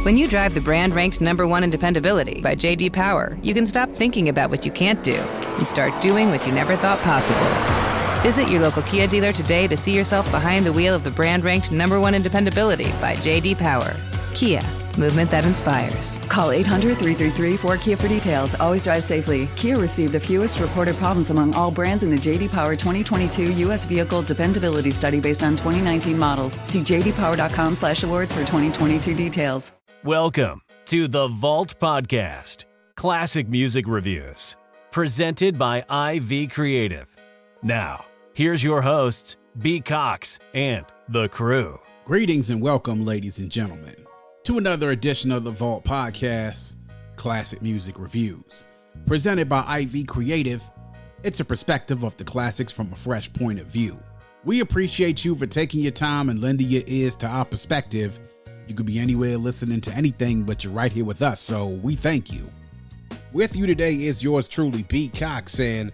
When you drive the brand ranked #1 in dependability by J.D. Power, you can stop thinking about what you can't do and start doing what you never thought possible. Visit your local Kia dealer today to see yourself behind the wheel of the brand ranked #1 in dependability by J.D. Power. Kia, movement that inspires. Call 800-333-4KIA for details. Always drive safely. Kia received the fewest reported problems among all brands in the J.D. Power 2022 U.S. Vehicle Dependability Study based on 2019 models. See jdpower.com/awards for 2022 details. Welcome to the Vault Podcast, classic music reviews, presented by IV Creative. Now, here's your hosts, B. Cox and the crew. Greetings and welcome, ladies and gentlemen, to another edition of the Vault Podcast, classic music reviews, presented by IV Creative. It's a perspective of the classics from a fresh point of view. We appreciate you for taking your time and lending your ears to our perspective. You could be anywhere listening to anything, but you're right here with us, so we thank you. With you today is yours truly, B. Cox, and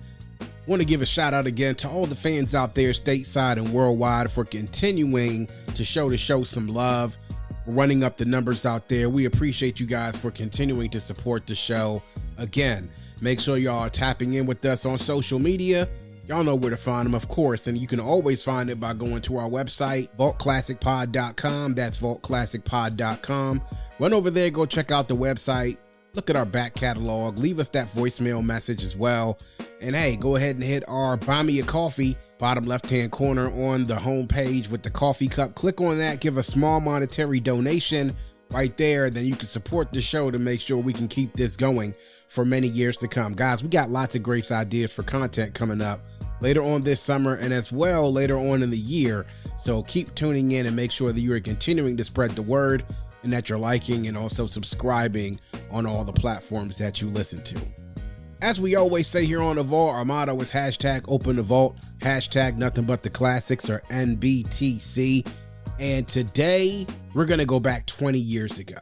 want to give a shout out again to all the fans out there stateside and worldwide for continuing to show some love, running up the numbers out there. We appreciate you guys for continuing to support the show. Again, make sure y'all are tapping in with us on social media. Y'all know where to find them, of course, and you can always find it by going to our website, vaultclassicpod.com. That's vaultclassicpod.com. Run over there, go check out the website, look at our back catalog, leave us that voicemail message as well. And hey, go ahead and hit our Buy Me a Coffee, bottom left-hand corner on the home page with the coffee cup. Click on that, give a small monetary donation right there. Then you can support the show to make sure we can keep this going for many years to come. Guys, we got lots of great ideas for content coming up later on this summer and as well later on in the year. So keep tuning in and make sure that you are continuing to spread the word and that you're liking and also subscribing on all the platforms that you listen to. As we always say here on The Vault, our motto is hashtag open the vault, hashtag nothing but the classics, or NBTC. And today we're going to go back 20 years ago.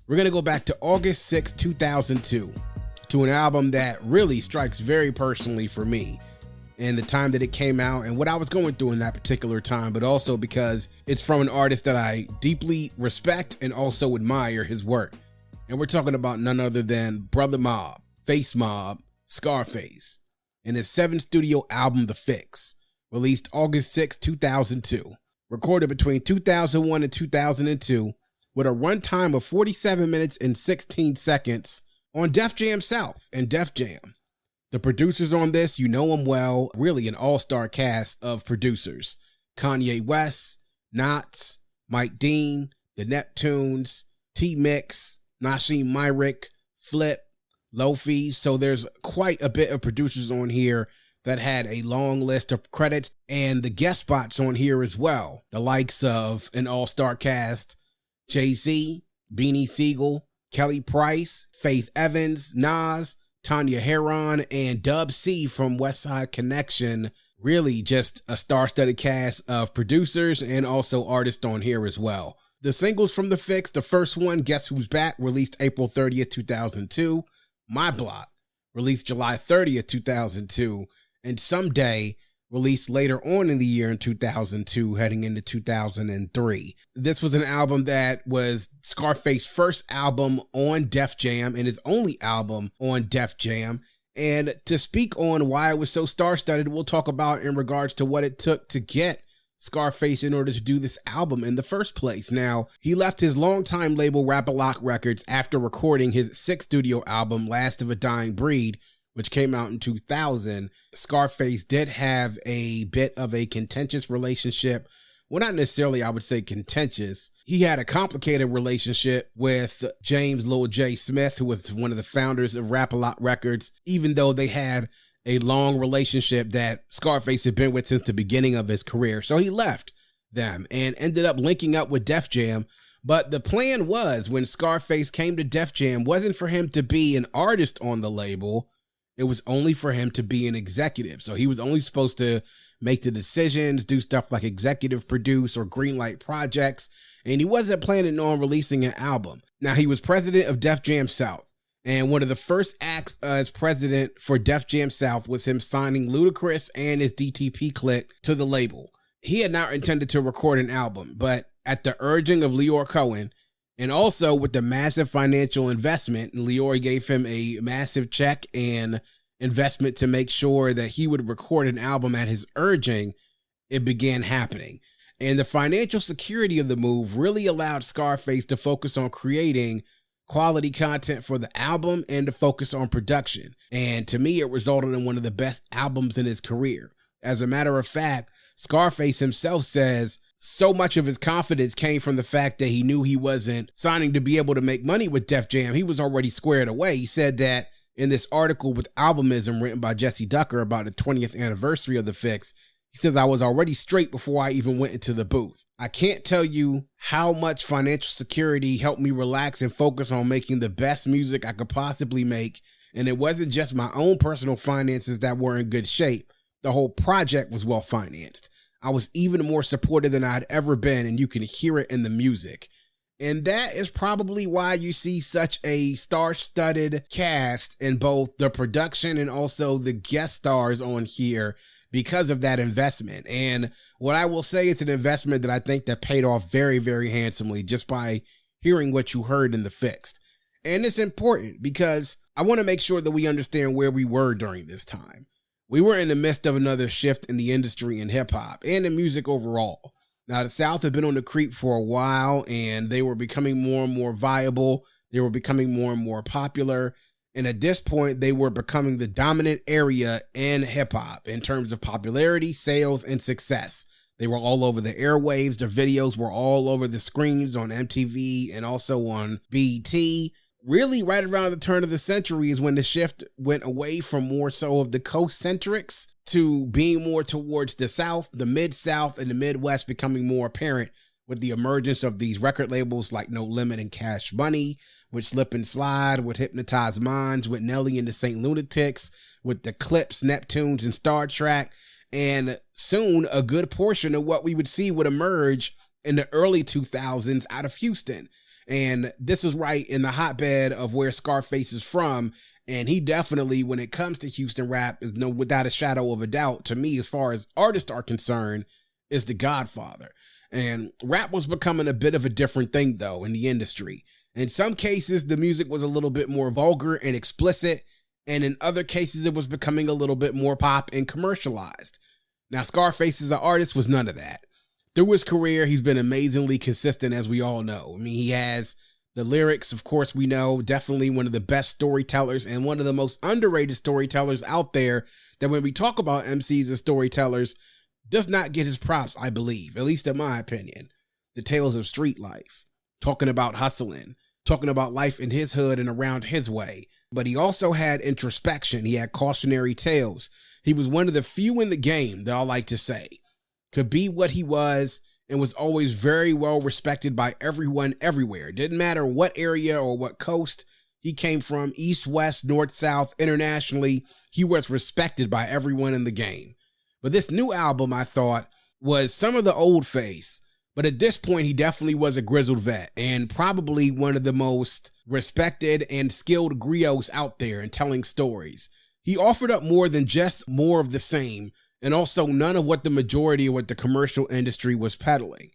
We're going to go back to August 6, 2002 to an album that really strikes very personally for me and the time that it came out and what I was going through in that particular time, but also because it's from an artist that I deeply respect and also admire his work. And we're talking about none other than Brother Mob, Face Mob, Scarface, and his 7th studio album, The Fix, released August 6, 2002, recorded between 2001 and 2002, with a runtime of 47 minutes and 16 seconds on Def Jam South and Def Jam. The producers on this, you know them well, really an all-star cast of producers. Kanye West, Nottz, Mike Dean, the Neptunes, T-Mix, Nasheem Myrick, Flip, Lofi. So there's quite a bit of producers on here that had a long list of credits, and the guest spots on here as well. The likes of an all-star cast, Jay-Z, Beanie Siegel, Kelly Price, Faith Evans, Nas, Tanya Heron, and Dub C from Westside Connection. Really just a star-studded cast of producers and also artists on here as well. The singles from The Fix, the first one, Guess Who's Back, released April 30th, 2002. My Block, released July 30th, 2002. And Someday, released later on in the year in 2002, heading into 2003. This was an album that was Scarface's first album on Def Jam and his only album on Def Jam. And to speak on why it was so star-studded, we'll talk about in regards to what it took to get Scarface in order to do this album in the first place. Now, he left his longtime label Rap-A-Lock Records after recording his 6th studio album, Last of a Dying Breed, which came out in 2000. Scarface did have a bit of a contentious relationship. Well, not necessarily, I would say contentious. He had a complicated relationship with James Lil J. Smith, who was one of the founders of Rap-A-Lock Records, even though they had a long relationship that Scarface had been with since the beginning of his career. So he left them and ended up linking up with Def Jam. But the plan was, when Scarface came to Def Jam, wasn't for him to be an artist on the label. It was only for him to be an executive. So he was only supposed to make the decisions, do stuff like executive produce or greenlight projects. And he wasn't planning on releasing an album. Now, he was president of Def Jam South. And one of the first acts as president for Def Jam South was him signing Ludacris and his DTP clique to the label. He had not intended to record an album, but at the urging of Leor Cohen And also with the massive financial investment, Leroy gave him a massive check and investment to make sure that he would record an album at his urging. It began happening. And the financial security of the move really allowed Scarface to focus on creating quality content for the album and to focus on production. And to me, it resulted in one of the best albums in his career. As a matter of fact, Scarface himself says so much of his confidence came from the fact that he knew he wasn't signing to be able to make money with Def Jam. He was already squared away. He said that in this article with Albumism written by Jesse Ducker about the 20th anniversary of The Fix. He says, I was already straight before I even went into the booth. I can't tell you how much financial security helped me relax and focus on making the best music I could possibly make. And it wasn't just my own personal finances that were in good shape. The whole project was well financed. I was even more supported than I'd ever been, and you can hear it in the music. And that is probably why you see such a star-studded cast in both the production and also the guest stars on here, because of that investment. And what I will say is an investment that I think that paid off very, very handsomely just by hearing what you heard in The Fixed. And it's important because I want to make sure that we understand where we were during this time. We were in the midst of another shift in the industry in hip hop and in music overall. Now, the South had been on the creep for a while, and they were becoming more and more viable. They were becoming more and more popular. And at this point, they were becoming the dominant area in hip hop in terms of popularity, sales, and success. They were all over the airwaves. Their videos were all over the screens on MTV and also on BET. Really, right around the turn of the century is when the shift went away from more so of the coast-centrics to being more towards the South, the Mid-South, and the Midwest becoming more apparent with the emergence of these record labels like No Limit and Cash Money, with Slip and Slide, with Hypnotized Minds, with Nelly and the Saint Lunatics, with the Clips, Neptunes, and Star Trek. And soon, a good portion of what we would see would emerge in the early 2000s out of Houston. And this is right in the hotbed of where Scarface is from. And he definitely, when it comes to Houston rap, is without a shadow of a doubt, to me, as far as artists are concerned, is the godfather. And rap was becoming a bit of a different thing, though, in the industry. In some cases, the music was a little bit more vulgar and explicit, and in other cases, it was becoming a little bit more pop and commercialized. Now, Scarface as an artist was none of that. Through his career, he's been amazingly consistent, as we all know. I mean, he has the lyrics, of course, we know, definitely one of the best storytellers and one of the most underrated storytellers out there, that when we talk about MCs and storytellers, does not get his props, I believe, at least in my opinion. The tales of street life, talking about hustling, talking about life in his hood and around his way. But he also had introspection. He had cautionary tales. He was one of the few in the game that I like to say could be what he was and was always very well respected by everyone everywhere. It didn't matter what area or what coast he came from, east, west, north, south, internationally, he was respected by everyone in the game. But this new album, I thought, was some of the old face. But at this point, he definitely was a grizzled vet and probably one of the most respected and skilled griots out there in telling stories. He offered up more than just more of the same, and also none of what the majority of what the commercial industry was peddling.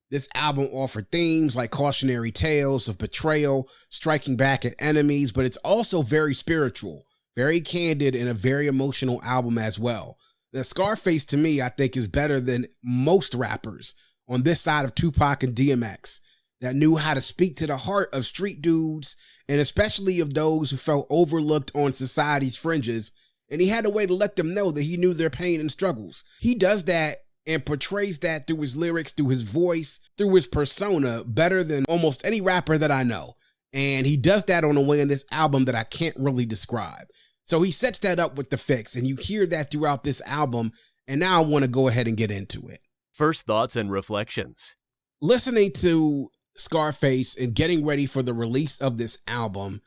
This album offered themes like cautionary tales of betrayal, striking back at enemies, but it's also very spiritual, very candid, and a very emotional album as well. The Scarface, to me, I think is better than most rappers on this side of Tupac and DMX that knew how to speak to the heart of street dudes, and especially of those who felt overlooked on society's fringes, and he had a way to let them know that he knew their pain and struggles. He does that and portrays that through his lyrics, through his voice, through his persona, better than almost any rapper that I know. And he does that on a way in this album that I can't really describe. So he sets that up with The Fix, and you hear that throughout this album, and now I want to go ahead and get into it. First thoughts and reflections. Listening to Scarface and getting ready for the release of this album,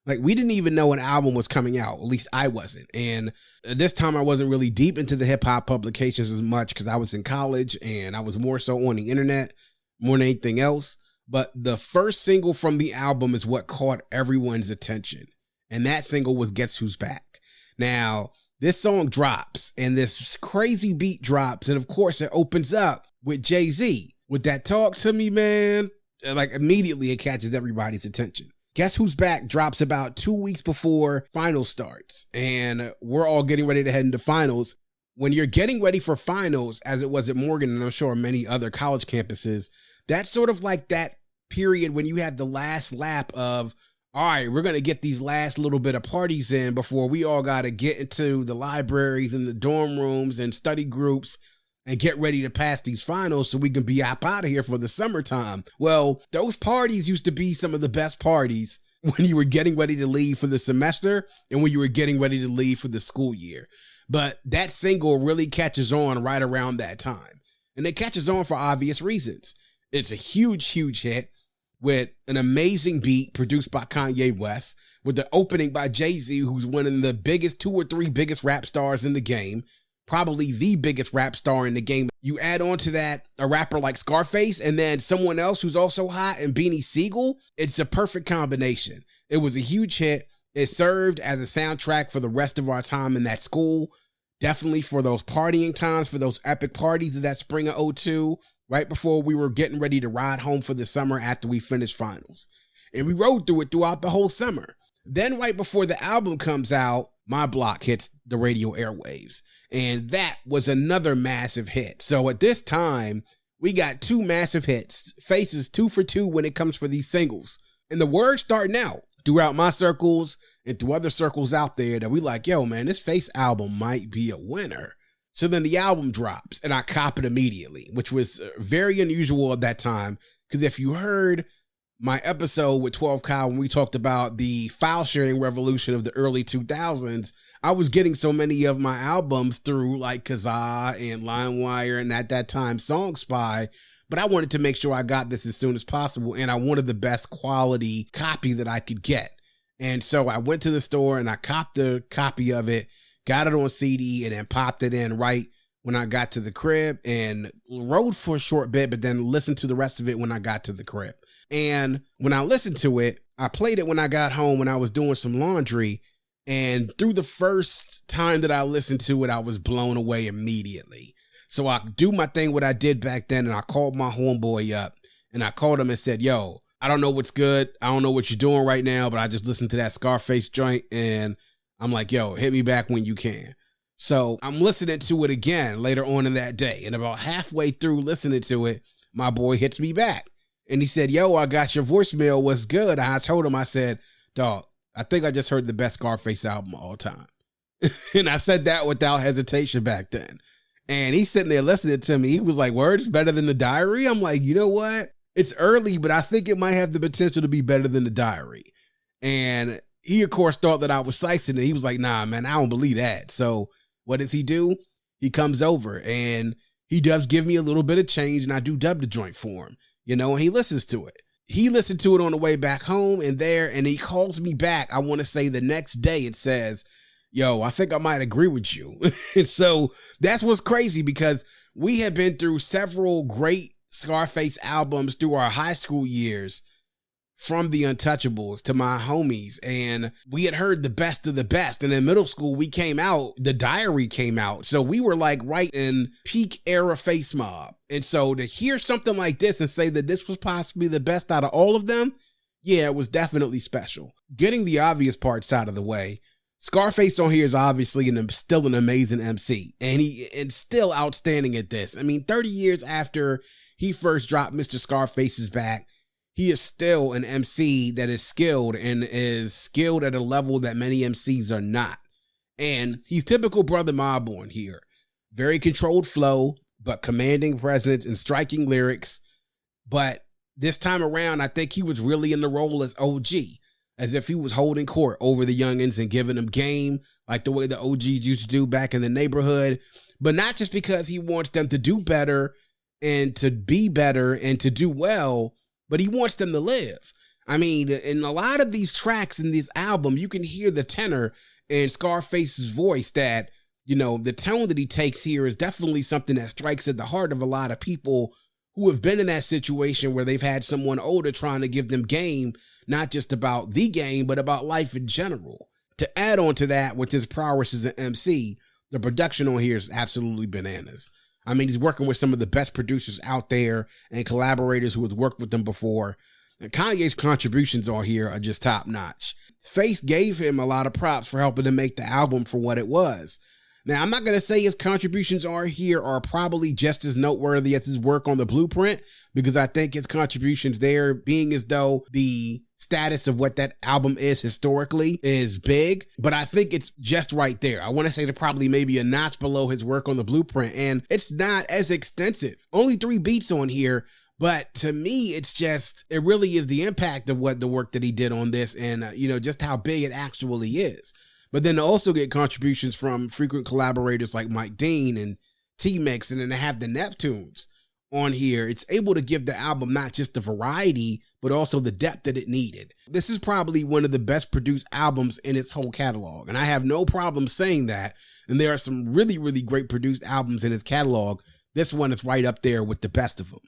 like, we didn't even know an album was coming out. At least I wasn't. And at this time, I wasn't really deep into the hip hop publications as much because I was in college and I was more so on the internet more than anything else. But the first single from the album is what caught everyone's attention. And that single was Guess Who's Back. Now, this song drops and this crazy beat drops. And of course, it opens up with Jay-Z with that Talk to Me, Man. like immediately it catches everybody's attention. Guess Who's Back drops about 2 weeks before finals starts, and we're all getting ready to head into finals. When you're getting ready for finals, as it was at Morgan, and I'm sure many other college campuses, that's sort of like that period when you have the last lap of, all right, we're going to get these last little bit of parties in before we all got to get into the libraries and the dorm rooms and study groups and get ready to pass these finals so we can be up out of here for the summertime. Well, those parties used to be some of the best parties when you were getting ready to leave for the semester and when you were getting ready to leave for the school year. But that single really catches on right around that time. And it catches on for obvious reasons. It's a huge, huge hit with an amazing beat produced by Kanye West, with the opening by Jay-Z, who's one of the biggest 2 or 3 biggest rap stars in the game, probably the biggest rap star in the game. You add on to that a rapper like Scarface and then someone else who's also hot and Beanie Siegel. It's a perfect combination. It was a huge hit. It served as a soundtrack for the rest of our time in that school. Definitely for those partying times, for those epic parties of that spring of 2002, right before we were getting ready to ride home for the summer after we finished finals. And we rode through it throughout the whole summer. Then right before the album comes out, My Block hits the radio airwaves. And that was another massive hit. So at this time, we got 2 massive hits. Faces 2 for 2 when it comes for these singles. And the word starting out throughout my circles and through other circles out there that we like, yo, man, this Face album might be a winner. So then the album drops and I cop it immediately, which was very unusual at that time. Because if you heard my episode with 12 Kyle when we talked about the file sharing revolution of the early 2000s, I was getting so many of my albums through like Kazaa and LimeWire and at that time SongSpy. But I wanted to make sure I got this as soon as possible. And I wanted the best quality copy that I could get. And so I went to the store and I copped a copy of it, got it on CD, and then popped it in right when I got to the crib and rode for a short bit, but then listened to the rest of it when I got to the crib. And when I listened to it, I played it when I got home when I was doing some laundry. And through the first time that I listened to it, I was blown away immediately. So I do my thing, what I did back then, and I called my homeboy up and I called him and said, yo, I don't know what's good. I don't know what you're doing right now, but I just listened to that Scarface joint and I'm like, yo, hit me back when you can. So I'm listening to it again later on in that day. And about halfway through listening to it, my boy hits me back. And he said, yo, I got your voicemail. What's good? I told him, I said, dog, I think I just heard the best Scarface album of all time. And I said that without hesitation back then. And he's sitting there listening to me. He was like, word, it's better than The Diary? I'm like, you know what? It's early, but I think it might have the potential to be better than The Diary. And he, of course, thought that I was slicing it. He was like, nah, man, I don't believe that. So what does he do? He comes over and he does give me a little bit of change and I do dub the joint for him, you know, and he listens to it. He listened to it on the way back home and he calls me back. I want to say the next day and says, yo, I think I might agree with you. And so that's what's crazy because we have been through several great Scarface albums through our high school years, from the Untouchables to my homies, and we had heard the best of the best. And in middle school, we came out, The Diary came out. So we were like right in peak era Face Mob. And so to hear something like this and say that this was possibly the best out of all of them, yeah, it was definitely special. Getting the obvious parts out of the way, Scarface on here is obviously still an amazing MC, and still outstanding at this. I mean, 30 years after he first dropped Mr. Scarface's Back, he is still an MC that is skilled and is skilled at a level that many MCs are not. And he's typical Brother Mob on here. Very controlled flow, but commanding presence and striking lyrics. But this time around, I think he was really in the role as OG, as if he was holding court over the youngins and giving them game like the way the OGs used to do back in the neighborhood. But not just because he wants them to do better and to be better and to do well, but he wants them to live. I mean, in a lot of these tracks in this album, you can hear the tenor in Scarface's voice that, you know, the tone that he takes here is definitely something that strikes at the heart of a lot of people who have been in that situation where they've had someone older trying to give them game, not just about the game, but about life in general. To add on to that, with his prowess as an MC, the production on here is absolutely bananas. I mean, he's working with some of the best producers out there and collaborators who has worked with them before. And Kanye's contributions on here are just top notch. Face gave him a lot of props for helping to make the album for what it was. Now, I'm not going to say his contributions on here are probably just as noteworthy as his work on the Blueprint, because I think his contributions there, being as though the status of what that album is historically is big, but I think it's just right there. I want to say they're probably maybe a notch below his work on the Blueprint, and it's not as extensive. Only 3 beats on here, but to me, it's just, it really is the impact of what the work that he did on this and, just how big it actually is. But then to also get contributions from frequent collaborators like Mike Dean and T-Mix, and then to have the Neptunes on here, it's able to give the album not just the variety, but also the depth that it needed. This is probably one of the best produced albums in its whole catalog, and I have no problem saying that. And there are some really, really great produced albums in his catalog. This one is right up there with the best of them.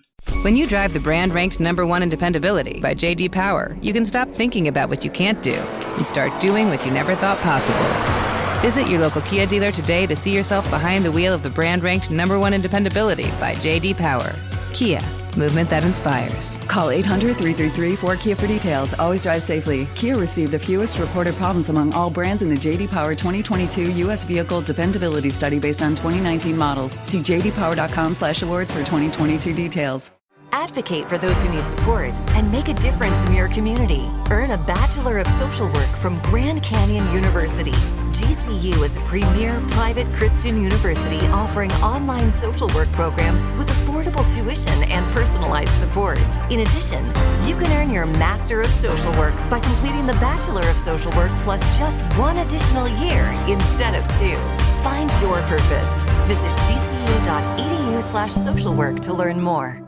When you drive the brand ranked #1 in dependability by J.D. Power, you can stop thinking about what you can't do and start doing what you never thought possible. Visit your local Kia dealer today to see yourself behind the wheel of the brand ranked #1 in dependability by J.D. Power. Kia, movement that inspires. Call 800-333-4KIA for details. Always drive safely. Kia received the fewest reported problems among all brands in the J.D. Power 2022 U.S. Vehicle Dependability Study based on 2019 models. See jdpower.com/awards for 2022 details. Advocate for those who need support and make a difference in your community. Earn a Bachelor of Social Work from Grand Canyon University. GCU is a premier private Christian university offering online social work programs with affordable tuition and personalized support. In addition, you can earn your Master of Social Work by completing the Bachelor of Social Work plus just 1 additional year instead of 2. Find your purpose. Visit gcu.edu/socialwork to learn more.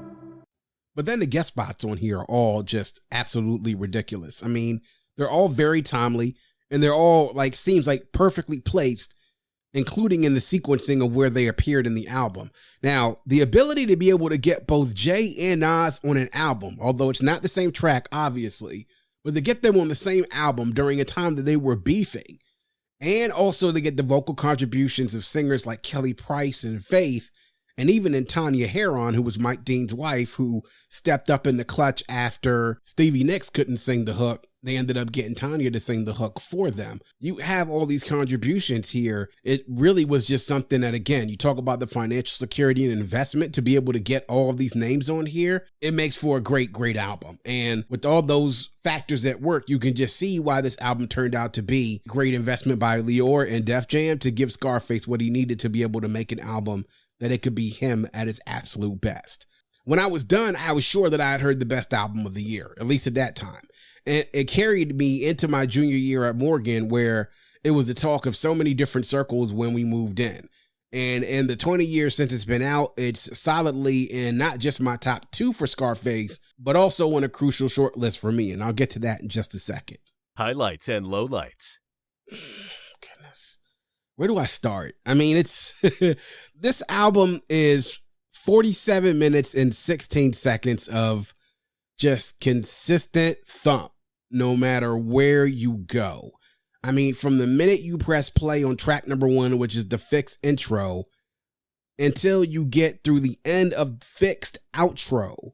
But then the guest spots on here are all just absolutely ridiculous. I mean, they're all very timely, and they're all seems like perfectly placed, including in the sequencing of where they appeared in the album. Now, the ability to be able to get both Jay and Nas on an album, although it's not the same track, obviously, but to get them on the same album during a time that they were beefing, and also to get the vocal contributions of singers like Kelly Price and Faith, and even in Tanya Heron, who was Mike Dean's wife, who stepped up in the clutch after Stevie Nicks couldn't sing the hook. They ended up getting Tanya to sing the hook for them. You have all these contributions here. It really was just something that, again, you talk about the financial security and investment to be able to get all of these names on here. It makes for a great, great album. And with all those factors at work, you can just see why this album turned out to be great investment by Lior and Def Jam to give Scarface what he needed to be able to make an album that it could be him at his absolute best. When I was done, I was sure that I had heard the best album of the year, at least at that time. And it carried me into my junior year at Morgan, where it was the talk of so many different circles when we moved in. And in the 20 years since it's been out, it's solidly in not just my top 2 for Scarface, but also on a crucial short list for me. And I'll get to that in just a second. Highlights and lowlights. Goodness. Where do I start? I mean, it's this album is 47 minutes and 16 seconds of just consistent thump, no matter where you go. I mean, from the minute you press play on track #1, which is the Fixed intro, until you get through the end of Fixed outro,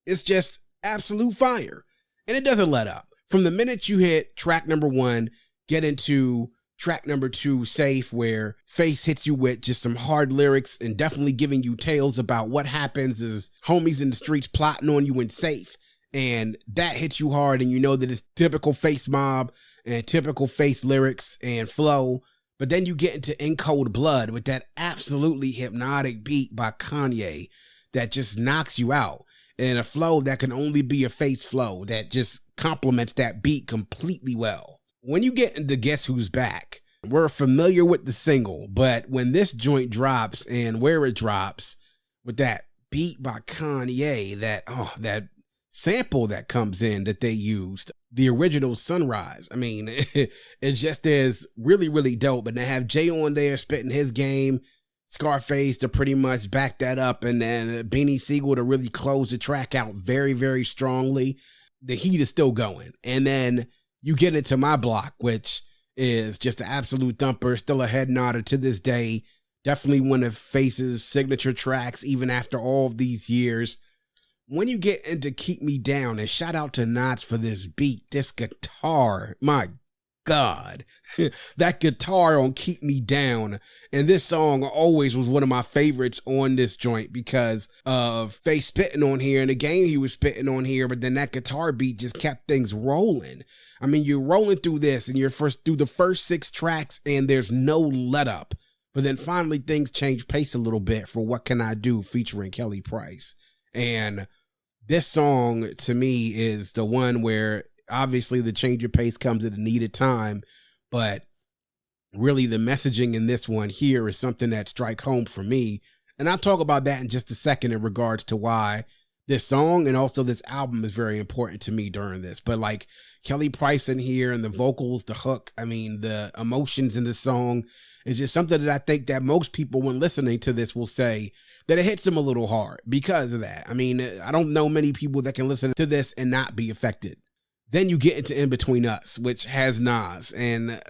it's just absolute fire. And it doesn't let up. From the minute you hit track #1, get into track #2, Safe, where Face hits you with just some hard lyrics and definitely giving you tales about what happens as homies in the streets plotting on you in Safe. And that hits you hard, and you know that it's typical Face mob and typical Face lyrics and flow. But then you get into In Cold Blood with that absolutely hypnotic beat by Kanye that just knocks you out. And a flow that can only be a Face flow that just complements that beat completely well. When you get into Guess Who's Back, we're familiar with the single, but when this joint drops and where it drops with that beat by Kanye, that sample that comes in that they used, the original Sunrise. I mean, it just is really, really dope. And to have Jay on there spitting his game, Scarface to pretty much back that up, and then Beanie Siegel to really close the track out very, very strongly. The heat is still going. And then you get into My Block, which is just an absolute thumper, still a head nodder to this day. Definitely one of Face's signature tracks, even after all of these years. When you get into Keep Me Down, and shout out to Nottz for this beat, this guitar, my God, that guitar on Keep Me Down. And this song always was one of my favorites on this joint because of Face spitting on here and the game he was spitting on here, but then that guitar beat just kept things rolling. I mean, you're rolling through this and you're through the first 6 tracks and there's no let up. But then finally things change pace a little bit for What Can I Do featuring Kelly Price. And this song to me is the one where obviously the change of pace comes at a needed time, but really the messaging in this one here is something that strike home for me. And I'll talk about that in just a second in regards to why this song and also this album is very important to me during this. But like Kelly Price in here and the vocals, the hook, I mean, the emotions in the song is just something that I think that most people when listening to this will say that it hits them a little hard because of that. I mean, I don't know many people that can listen to this and not be affected. Then you get into In Between Us, which has Nas, and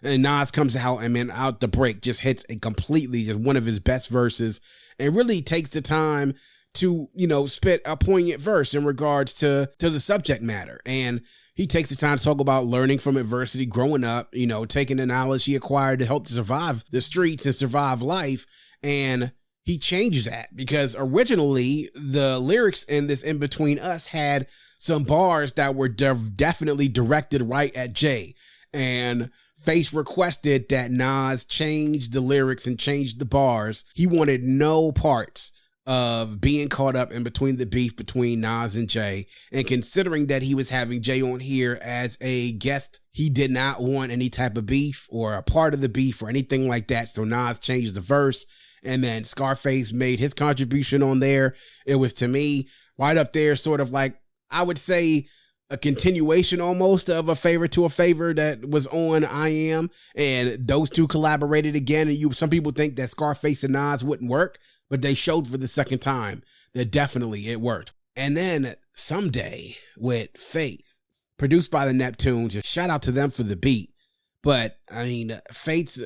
Nas comes out and man, out the break just hits a completely just one of his best verses and really takes the time to, you know, spit a poignant verse in regards to the subject matter. And he takes the time to talk about learning from adversity, growing up, you know, taking the knowledge he acquired to help to survive the streets and survive life. And he changes that because originally the lyrics in this In Between Us had some bars that were definitely directed right at Jay. And Face requested that Nas change the lyrics and change the bars. He wanted no parts of being caught up in between the beef between Nas and Jay. And considering that he was having Jay on here as a guest, he did not want any type of beef or a part of the beef or anything like that. So Nas changed the verse. And then Scarface made his contribution on there. It was, to me, right up there, sort of like, I would say, a continuation almost of A Favor to a Favor that was on I Am. And those two collaborated again. And some people think that Scarface and Nas wouldn't work, but they showed for the second time that definitely it worked. And then Someday with Faith, produced by the Neptunes. Shout out to them for the beat. But I mean, Faith's,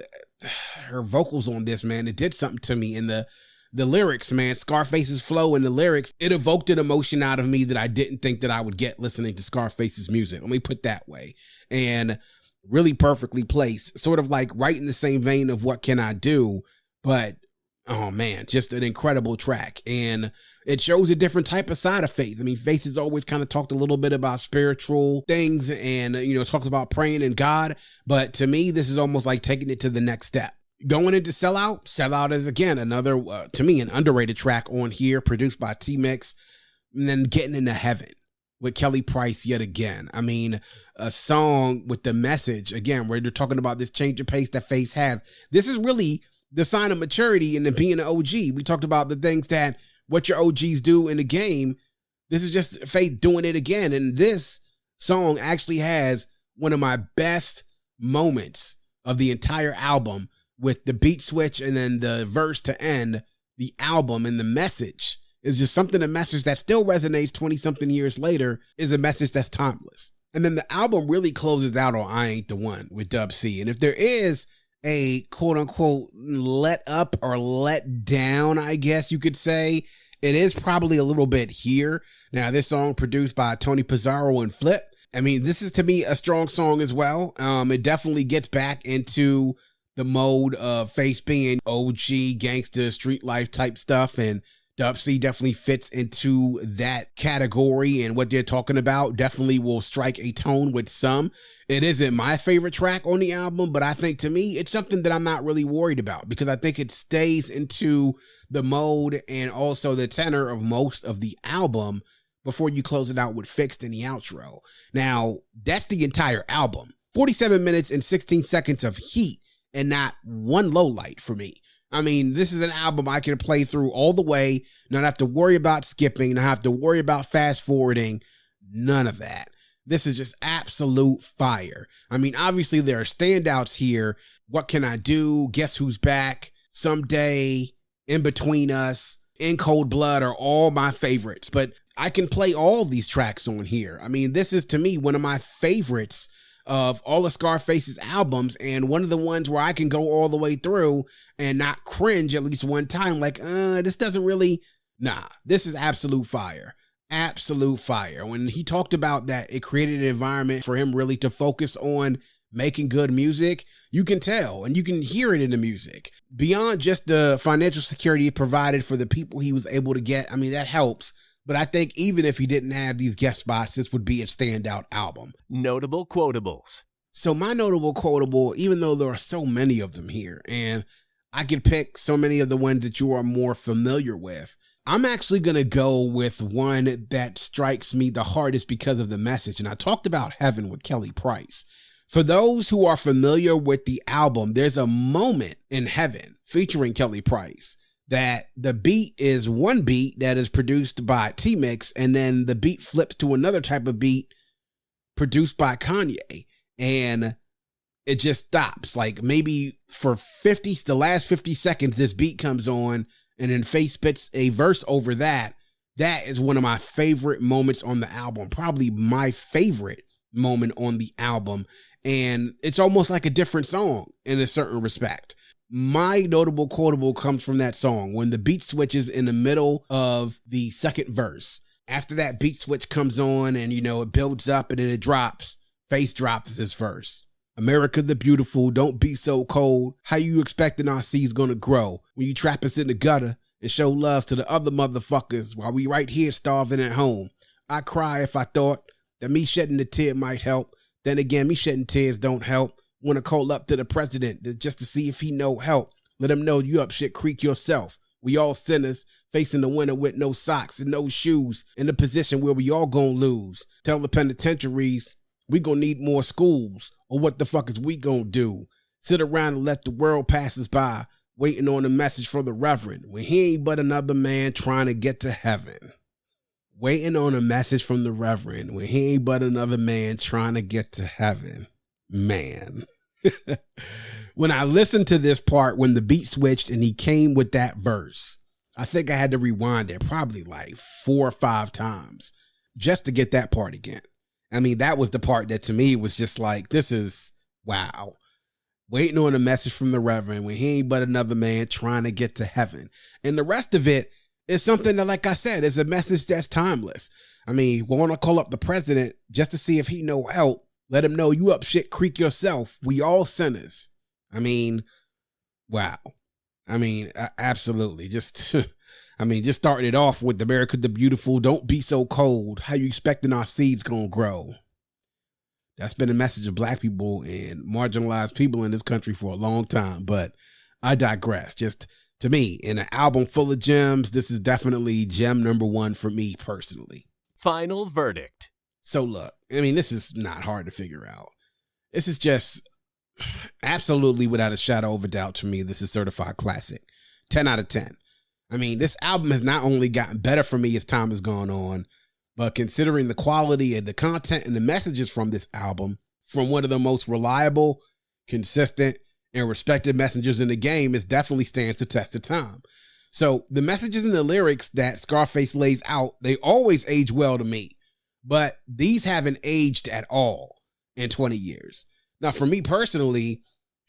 her vocals on this, man, it did something to me in the lyrics, man. Scarface's flow in the lyrics, it evoked an emotion out of me that I didn't think that I would get listening to Scarface's music. Let me put that way. And really perfectly placed, sort of like right in the same vein of What Can I Do? But oh man, just an incredible track. And it shows a different type of side of Faith. I mean, Faith has always kind of talked a little bit about spiritual things and, you know, talks about praying in God. But to me, this is almost like taking it to the next step. Going into Sellout is, again, another, to me, an underrated track on here, produced by T-Mix. And then getting into Heaven with Kelly Price yet again. I mean, a song with the message, again, where they're talking about this change of pace that Faith has. This is really the sign of maturity and then being an OG. We talked about the things that what your OGs do in the game. This is just Faith doing it again. And this song actually has one of my best moments of the entire album with the beat switch and then the verse to end the album. And the message is just something, a message that still resonates 20 something years later, is a message that's timeless. And then the album really closes out on I Ain't the One with Dub C. And if there is a quote unquote let up or let down, I guess you could say, it is probably a little bit here. Now, this song produced by Tony Pizarro and Flip. I mean, this is to me a strong song as well. It definitely gets back into the mode of Face being OG gangster street life type stuff, and Dub C definitely fits into that category, and what they're talking about definitely will strike a tone with some. It isn't my favorite track on the album, but I think to me, it's something that I'm not really worried about because I think it stays into the mode and also the tenor of most of the album before you close it out with Fixed in the outro. Now, that's the entire album. 47 minutes and 16 seconds of heat and not one low light for me. I mean, this is an album I can play through all the way, not have to worry about skipping, not have to worry about fast forwarding, none of that. This is just absolute fire. I mean, obviously there are standouts here. What Can I Do? Guess Who's Back? Someday, In Between Us, In Cold Blood are all my favorites, but I can play all of these tracks on here. I mean, this is to me one of my favorites of all of Scarface's albums, and one of the ones where I can go all the way through and not cringe at least one time, like, this doesn't really, this is absolute fire. Absolute fire. When he talked about that, it created an environment for him really to focus on making good music. You can tell and you can hear it in the music. Beyond just the financial security it provided for the people he was able to get, I mean, that helps. But I think even if he didn't have these guest spots, this would be a standout album. Notable quotables. So my notable quotable, even though there are so many of them here, and I could pick so many of the ones that you are more familiar with, I'm actually going to go with one that strikes me the hardest because of the message. And I talked about Heaven with Kelly Price. For those who are familiar with the album, there's a moment in Heaven featuring Kelly Price that the beat is one beat that is produced by T-Mix, and then the beat flips to another type of beat produced by Kanye. And it just stops. Like maybe for the last 50 seconds, this beat comes on, and then Faith spits a verse over that. That is one of my favorite moments on the album, probably my favorite moment on the album. And it's almost like a different song in a certain respect. My notable quotable comes from that song when the beat switches in the middle of the second verse. After that beat switch comes on and, it builds up and then it drops, Faith drops his verse. America the beautiful, don't be so cold. How you expecting our seeds gonna grow when you trap us in the gutter and show love to the other motherfuckers while we right here starving at home? I cry if I thought that me shedding a tear might help. Then again, me shedding tears don't help. Want to call up to the president just to see if he know help. Let him know you up shit creek yourself. We all sinners facing the winter with no socks and no shoes in a position where we all gonna lose. Tell the penitentiaries we gonna need more schools, or what the fuck is we gonna do? Sit around and let the world pass us by, waiting on a message from the Reverend when he ain't but another man trying to get to heaven. Waiting on a message from the Reverend when he ain't but another man trying to get to heaven. Man. When I listened to this part, when the beat switched and he came with that verse, I think I had to rewind it probably like 4 or 5 times just to get that part again. I mean, that was the part that to me was just like, this is wow. Waiting on a message from the Reverend when he ain't but another man trying to get to heaven. And the rest of it is something that, like I said, is a message that's timeless. I mean, want to call up the president just to see if he know help. Let him know you up shit creek yourself. We all sinners. I mean, wow. I mean, absolutely. Just starting it off with America the beautiful, don't be so cold. How you expecting our seeds gonna grow? That's been a message of black people and marginalized people in this country for a long time, but I digress. Just to me, in an album full of gems, this is definitely gem number 1 for me personally. Final verdict. So look, I mean, this is not hard to figure out. This is just absolutely without a shadow of a doubt to me, this is certified classic. 10 out of 10. I mean, this album has not only gotten better for me as time has gone on, but considering the quality and the content and the messages from this album, from one of the most reliable, consistent, and respected messengers in the game, it definitely stands the test of time. So the messages and the lyrics that Scarface lays out, they always age well to me. But these haven't aged at all in 20 years. Now, for me personally,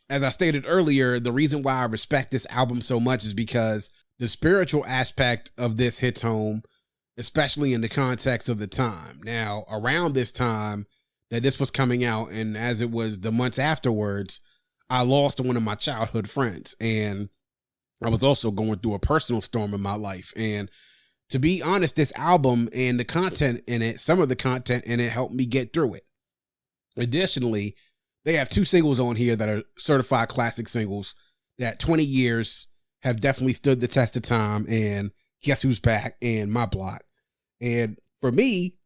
as I stated earlier, the reason why I respect this album so much is because the spiritual aspect of this hits home, especially in the context of the time. Now, around this time that this was coming out, and as it was the months afterwards, I lost one of my childhood friends. And I was also going through a personal storm in my life. And to be honest, this album and the content in it, some of the content in it helped me get through it. Additionally, they have 2 singles on here that are certified classic singles that 20 years have definitely stood the test of time, and Guess Who's Back and My Block. And for me,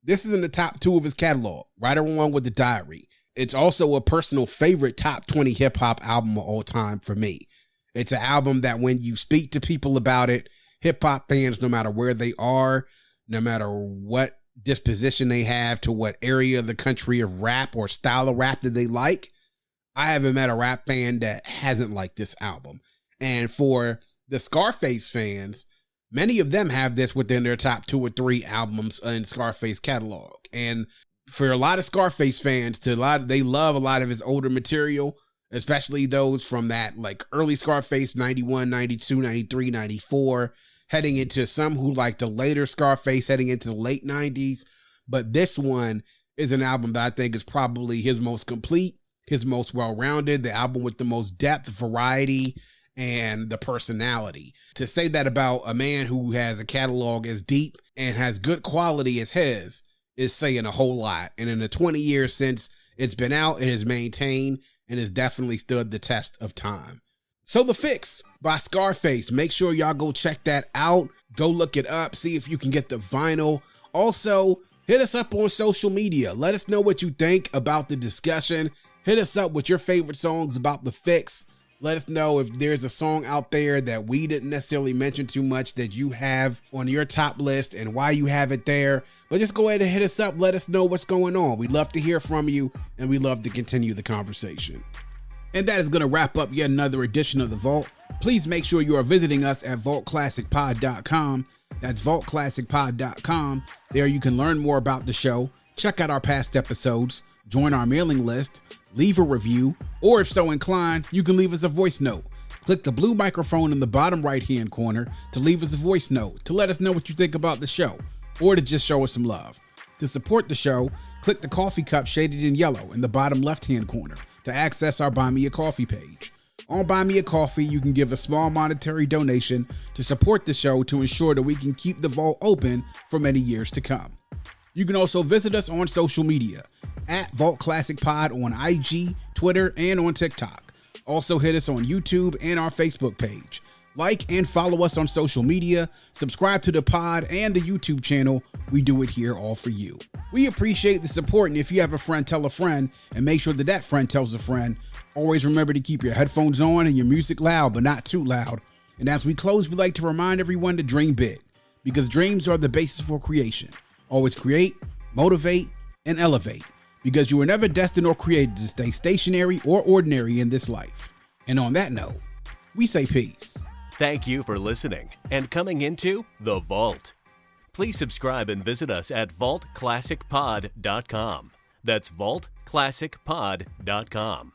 this is in the top 2 of his catalog, right along with The Diary. It's also a personal favorite top 20 hip hop album of all time for me. It's an album that when you speak to people about it, hip hop fans, no matter where they are, no matter what disposition they have to what area of the country of rap or style of rap that they like, I haven't met a rap fan that hasn't liked this album. And for the Scarface fans, many of them have this within their top 2 or 3 albums in Scarface catalog. And for a lot of Scarface fans, they love a lot of his older material, especially those from that like early Scarface, 91, 92, 93, 94, heading into some who like the later Scarface heading into the late 90s. But this one is an album that I think is probably his most complete, his most well-rounded, the album with the most depth, variety, and the personality. To say that about a man who has a catalog as deep and has good quality as his is saying a whole lot. And in the 20 years since it's been out, it has maintained and has definitely stood the test of time. So The Fix by Scarface, make sure y'all go check that out. Go look it up, see if you can get the vinyl. Also, hit us up on social media. Let us know what you think about the discussion. Hit us up with your favorite songs about The Fix. Let us know if there's a song out there that we didn't necessarily mention too much that you have on your top list and why you have it there. But just go ahead and hit us up. Let us know what's going on. We'd love to hear from you, and we'd love to continue the conversation. And that is going to wrap up yet another edition of The Vault. Please make sure you are visiting us at vaultclassicpod.com. That's vaultclassicpod.com. There you can learn more about the show, check out our past episodes, join our mailing list, leave a review, or if so inclined, you can leave us a voice note. Click the blue microphone in the bottom right-hand corner to leave us a voice note to let us know what you think about the show, or to just show us some love. To support the show, click the coffee cup shaded in yellow in the bottom left-hand corner to access our Buy Me a Coffee page. On Buy Me a Coffee, you can give a small monetary donation to support the show to ensure that we can keep the vault open for many years to come. You can also visit us on social media at Vault Classic Pod on IG, Twitter, and on TikTok. Also hit us on YouTube and our Facebook page. Like and follow us on social media, subscribe to the pod and the YouTube channel. We do it here all for you. We appreciate the support, and if you have a friend, tell a friend, and make sure that that friend tells a friend. Always remember to keep your headphones on and your music loud, but not too loud. And as we close, we'd like to remind everyone to dream big, because dreams are the basis for creation. Always create, motivate, and elevate, because you were never destined or created to stay stationary or ordinary in this life. And on that note, we say peace. Thank you for listening and coming into The Vault. Please subscribe and visit us at vaultclassicpod.com. That's vaultclassicpod.com.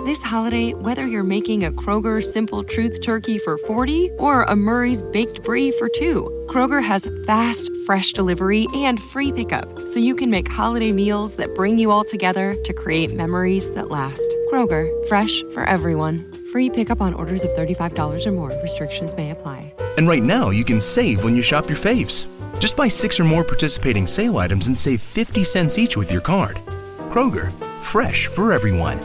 This holiday, whether you're making a Kroger Simple Truth Turkey for 40 or a Murray's Baked Brie for 2, Kroger has fast, fresh delivery and free pickup, so you can make holiday meals that bring you all together to create memories that last. Kroger, fresh for everyone. Free pickup on orders of $35 or more. Restrictions may apply. And right now, you can save when you shop your faves. Just buy 6 or more participating sale items and save 50 cents each with your card. Kroger, fresh for everyone.